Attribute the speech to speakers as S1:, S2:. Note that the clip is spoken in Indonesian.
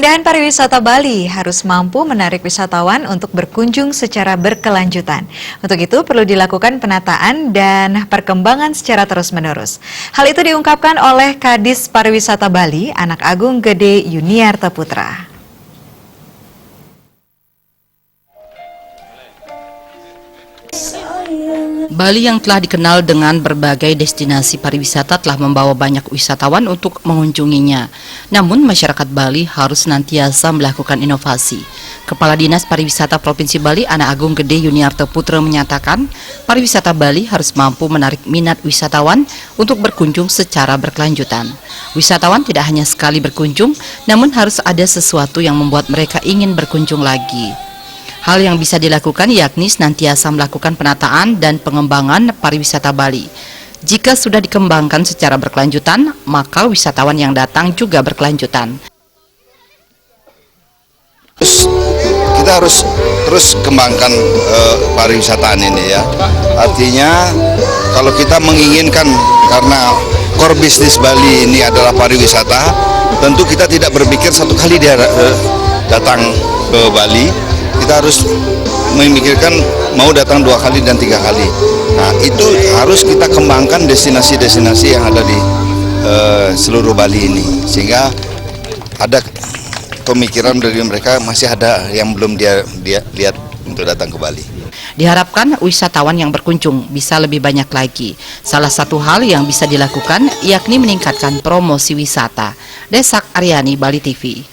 S1: Pemindahan pariwisata Bali harus mampu menarik wisatawan untuk berkunjung secara berkelanjutan. Untuk itu perlu dilakukan penataan dan perkembangan secara terus-menerus. Hal itu diungkapkan oleh Kadis Pariwisata Bali, Anak Agung Gede Yuniarta Putra.
S2: Bali yang telah dikenal dengan berbagai destinasi pariwisata telah membawa banyak wisatawan untuk mengunjunginya. Namun masyarakat Bali harus senantiasa melakukan inovasi. Kepala Dinas Pariwisata Provinsi Bali, Anak Agung Gede Yuniarta Putra menyatakan, pariwisata Bali harus mampu menarik minat wisatawan untuk berkunjung secara berkelanjutan. Wisatawan tidak hanya sekali berkunjung, namun harus ada sesuatu yang membuat mereka ingin berkunjung lagi. Hal yang bisa dilakukan yakni senantiasa melakukan penataan dan pengembangan pariwisata Bali. Jika sudah dikembangkan secara berkelanjutan, maka wisatawan yang datang juga berkelanjutan.
S3: Kita harus terus kembangkan pariwisataan ini ya. Artinya kalau kita menginginkan, karena core bisnis Bali ini adalah pariwisata, tentu kita tidak berpikir satu kali dia datang ke Bali. Kita harus memikirkan mau datang 2 kali dan 3 kali. Nah, itu harus kita kembangkan destinasi-destinasi yang ada di seluruh Bali ini, sehingga ada pemikiran dari mereka, masih ada yang belum dia lihat untuk datang ke Bali.
S2: Diharapkan wisatawan yang berkunjung bisa lebih banyak lagi. Salah satu hal yang bisa dilakukan yakni meningkatkan promosi wisata. Desak Aryani, Bali TV.